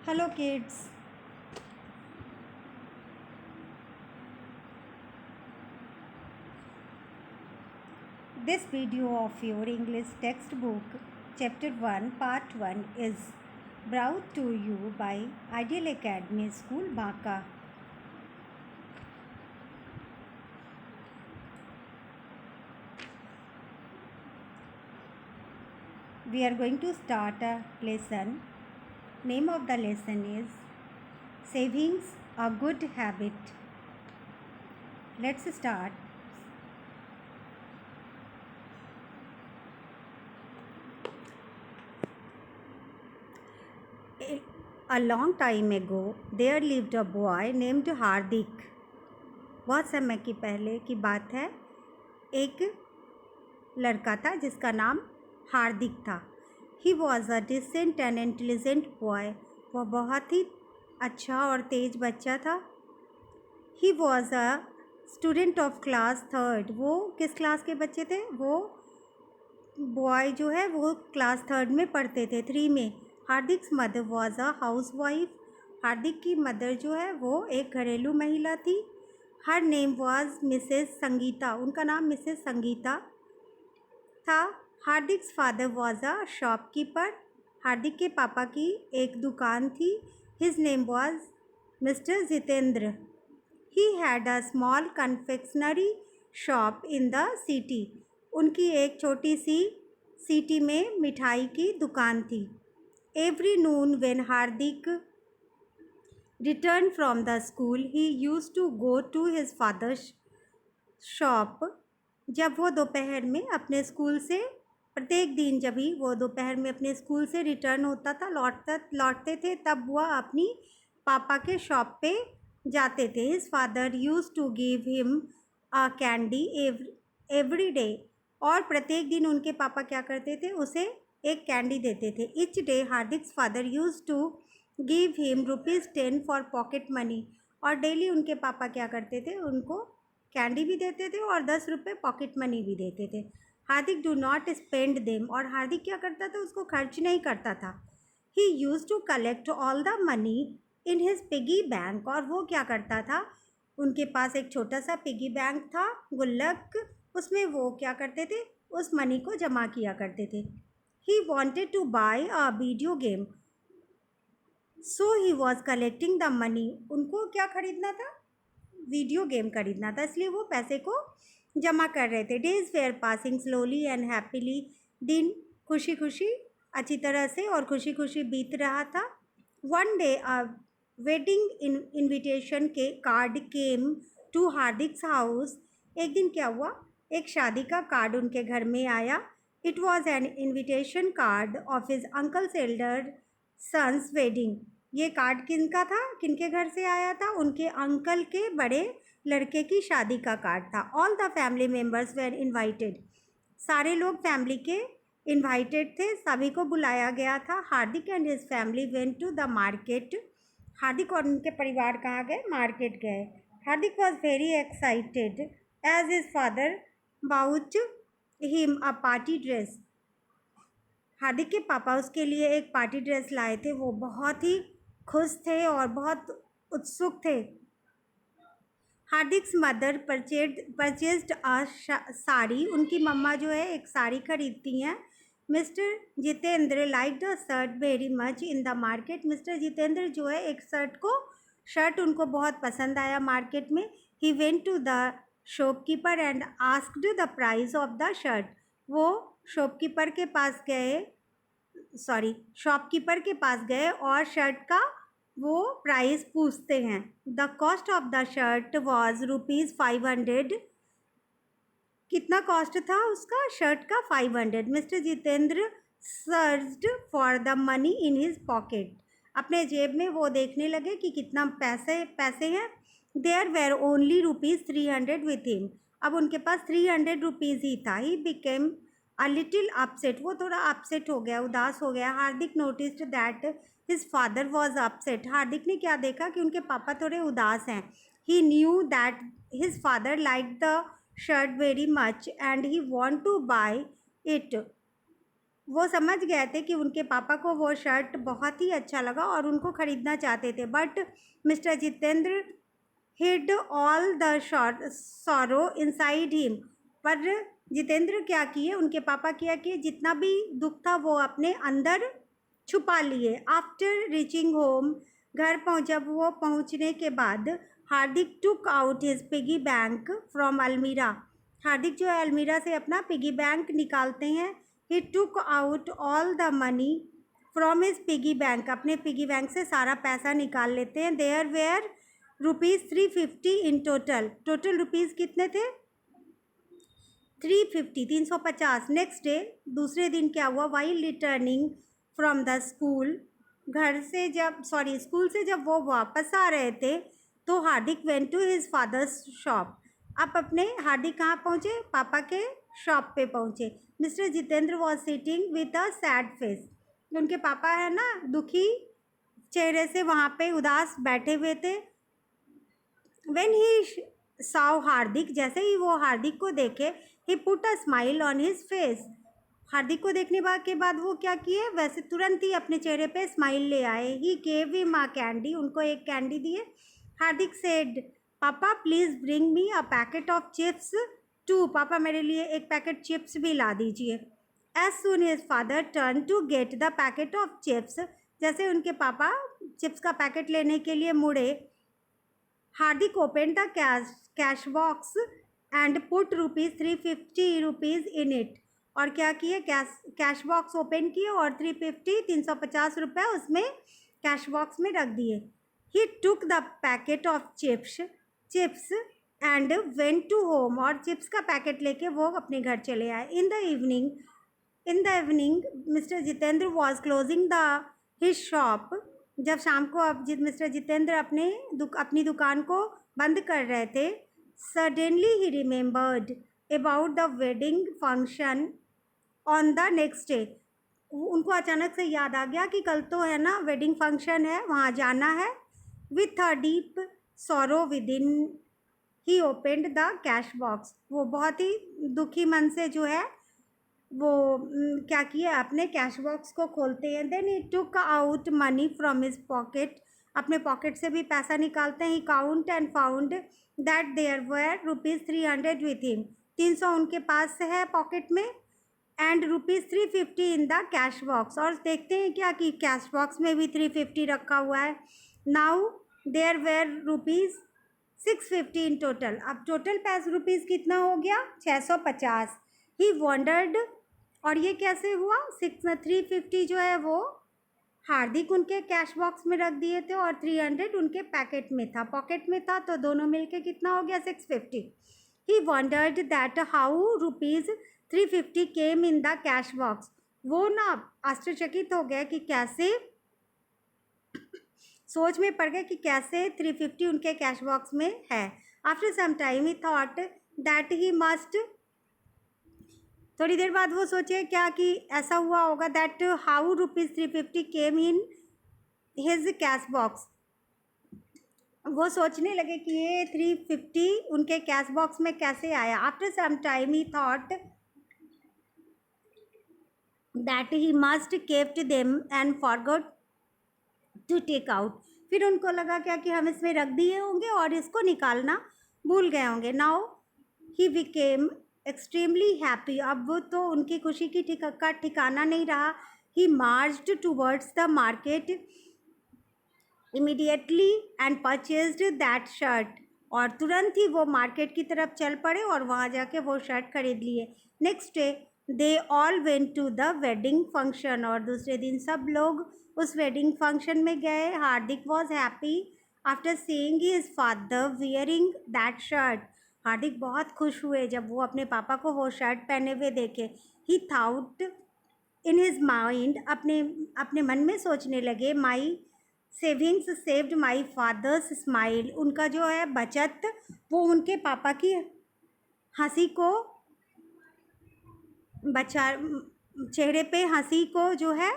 Hello kids. This video of your English textbook chapter 1 part 1 is brought to you by Ideal Academy School Baka. We are going to start a lesson. Name of the lesson is Savings a Good Habit. Let's start. A long time ago, there lived a boy named Hardik. बहुत समय की पहले की बात है. एक लड़का था जिसका नाम हार्दिक था. He was a decent and intelligent boy. वह बहुत ही अच्छा और तेज बच्चा था. He was a student of class 3. वो किस क्लास के बच्चे थे? वो बॉय जो है वो क्लास 3 में पढ़ते थे, 3 में. Hardik's mother was a housewife. Hardik की मदर जो है वो एक घरेलू महिला थी. Her name was Mrs Sangeeta. उनका नाम मिसेस संगीता था. Hardik's father was a shopkeeper. Hardik के पापा की एक दुकान थी. His name was mister Jitendra. He had a small confectionery shop in the city. उनकी एक छोटी सी सिटी में मिठाई की दुकान थी. Every Noon when Hardik returned from the school, he used to go to his father's shop. जब वो दोपहर में अपने स्कूल से प्रत्येक दिन जब ही वो दोपहर में अपने स्कूल से रिटर्न होता था, लौटते थे, तब वह अपनी पापा के शॉप पे जाते थे. His father use to give him a candy every day. और प्रत्येक दिन उनके पापा क्या करते थे? उसे एक कैंडी देते थे. Each day Hardik's father use to give him ₹10 for pocket money. और डेली उनके पापा क्या करते थे? उनको कैंडी भी देते थे और 10 रुपये पॉकेट मनी भी देते थे. हार्दिक डू नॉट स्पेंड देम. और हार्दिक क्या करता था? उसको खर्च नहीं करता था. He use to collect all the money in his piggy bank. और वो क्या करता था? उनके पास एक छोटा सा पिगी बैंक था, गुल्लक. उसमें वो क्या करते थे? उस मनी को जमा किया करते थे. He wanted two by a video game. So he was collecting the money. उनको क्या खरीदना था? वीडियो गेम खरीदना था, इसलिए वो पैसे को जमा कर रहे थे. Days where passing slowly and happily. दिन खुशी खुशी अच्छी तरह से और खुशी खुशी बीत रहा था. One day a wedding invitation के कार्ड केम टू हार्दिक्स हाउस. एक दिन क्या हुआ? एक शादी का कार्ड उनके घर में आया. It was an invitation card of his uncle's elder son's wedding. ये कार्ड किनका था? किनके घर से आया था? उनके अंकल के बड़े लड़के की शादी का कार्ड था. All the family members were invited. सारे लोग फैमिली के इन्वाइटेड थे, सभी को बुलाया गया था. Hardik and his family went to the market. Hardik और उनके परिवार कहाँ गए? मार्केट गए. Hardik was very excited as his father bought him a party dress. Hardik के पापा उसके लिए एक पार्टी ड्रेस लाए थे. वो बहुत ही खुश थे और बहुत उत्सुक थे. हार्दिक्स मदर परचेज्ड अ साड़ी. उनकी मम्मा जो है एक साड़ी खरीदती हैं. Mister Jitendra like the shirt very much in the market. Mister Jitendra जो है एक शर्ट उनको बहुत पसंद आया मार्केट में. He went to the shopkeeper and asked the price of the shirt. वो शॉपकीपर के पास गए और शर्ट का वो प्राइस पूछते हैं. The cost of the shirt was ₹500. कितना कॉस्ट था उसका? शर्ट का 500. Mister Jitendra searched for the money in his pocket. अपने जेब में वो देखने लगे कि कितना पैसे हैं. There were only ₹300 with him. अब उनके पास ₹300 ही था. He became a little upset. वो थोड़ा अपसेट हो गया, उदास हो गया. Hardik noticed that his father was upset. Hardik ने क्या देखा? कि उनके पापा थोड़े उदास हैं. He knew that his father like the shirt very much and he want to buy it. वो समझ गए थे कि उनके पापा को वो शर्ट बहुत ही अच्छा लगा और उनको ख़रीदना चाहते थे, but mister Jitendra hid all the sorrow inside him. पर जितेंद्र क्या किए, उनके पापा क्या किए, जितना भी दुख था वो अपने अंदर छुपा लिए। आफ्टर रीचिंग होम, जब वो पहुंचने के बाद, Hardik took out his piggy bank from अलमीरा। हार्दिक जो है अलमीरा से अपना पिगी बैंक निकालते हैं। He took out all the money from his piggy bank, अपने पिगी बैंक से सारा पैसा निकाल लेते हैं। There were ₹350 in total. Total rupees कितने थे? 350, 350। नेक्स्ट डे, दूसरे दिन क्या हुआ? While returning from the school, school से जब वो वापस आ रहे थे, तो Hardik went to his father's shop. अब अपने हार्दिक कहाँ पहुँचे? पापा के शॉप पे पहुँचे। Mister Jitendra was sitting with a sad face. उनके पापा है ना, दुखी चेहरे से वहाँ पे उदास बैठे हुए थे। When he saw हार्दिक, जैसे ही वो हार्दिक को देखे, he put a smile on his face। हार्दिक को देखने के बाद वो क्या किए? वैसे तुरंत ही अपने चेहरे पे स्माइल ले आए। He gave him a candy, उनको एक कैंडी दिए। Hardik said, papa please bring me a packet of chips too. पापा मेरे लिए एक पैकेट चिप्स भी ला दीजिए। As soon as father turned to get the packet of chips, जैसे उनके पापा चिप्स का पैकेट लेने के लिए मुड़े, हार्दिक opened the cash box and put ₹350 in it। और क्या किए? कैश बॉक्स ओपन किए और 350 रुपये उसमें कैश बॉक्स में रख दिए। He took the packet of chips and went to home, और चिप्स का पैकेट लेके वो अपने घर चले आए। In the evening mister Jitendra was closing his shop. जब शाम को अब मिस्टर जितेंद्र अपनी दुकान को बंद कर रहे थे, suddenly he remembered about the wedding function on the next day. उनको अचानक से याद आ गया कि कल तो है ना वेडिंग फंक्शन है, वहाँ जाना है। With a deep sorrow with in, he opened the cash box. वो बहुत ही दुखी मन से जो है वो क्या किए? अपने कैश बॉक्स को खोलते हैं। Then he took out money from his pocket, अपने पॉकेट से भी पैसा निकालते हैं। He count and found that there were ₹300 with him. 300 उनके पास है पॉकेट में, and ₹350 in the cash box. और देखते हैं क्या कि कैश बॉक्स में भी 350 रखा हुआ है। Now there were ₹650 in total. अब टोटल रुपीज़ कितना हो गया? 650। ही वंडर्ड, और ये कैसे हुआ? 350 जो है वो हार्दिक उनके कैश बॉक्स में रख दिए थे और 300 उनके पॉकेट में था, तो दोनों मिलके कितना हो गया? 650। He wondered that how ₹350 came in the cash box. वो ना आश्चर्यचकित हो गया कि कैसे, सोच में पड़ गए कि कैसे 350 उनके कैश बॉक्स में है। After some time he thought that he must, थोड़ी देर बाद वो सोचे क्या कि ऐसा हुआ होगा, that how ₹350 came in his cash box. वो सोचने लगे कि ये 350 उनके कैश बॉक्स में कैसे आया। After some time he thought that he must kept them and forgot to take out. फिर उनको लगा क्या कि हम इसमें रख दिए होंगे और इसको निकालना भूल गए होंगे। Now he became extremely happy. अब वो तो उनकी खुशी की ठिकाना नहीं रहा। He marched towards the market immediately and purchased that shirt. और तुरंत ही वो मार्केट की तरफ चल पड़े और वहाँ जाके वो शर्ट खरीद लिए। Next day they all went to the wedding function, और दूसरे दिन सब लोग उस वेडिंग फंक्शन में गए। Hardik was happy after seeing his father wearing that shirt. Hardik बहुत खुश हुए जब वो अपने पापा को वो शर्ट पहने हुए देखे। ही थाउट इन हिज माइंड, अपने मन में सोचने लगे, माई savings saved my father's smile. उनका जो है बचत, वो उनके पापा की हंसी को बचा, चेहरे पे हंसी को जो है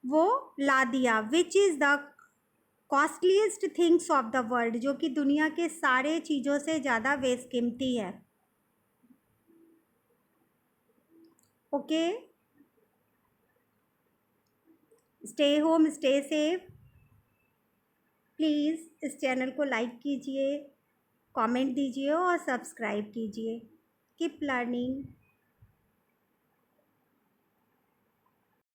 वो ला दिया। Which is the costliest things of the world, जो कि दुनिया के सारे चीज़ों से ज़्यादा बेशकीमती है। Okay stay home, stay safe. Please इस चैनल को लाइक कीजिए, कमेंट दीजिए और सब्सक्राइब कीजिए। Keep learning.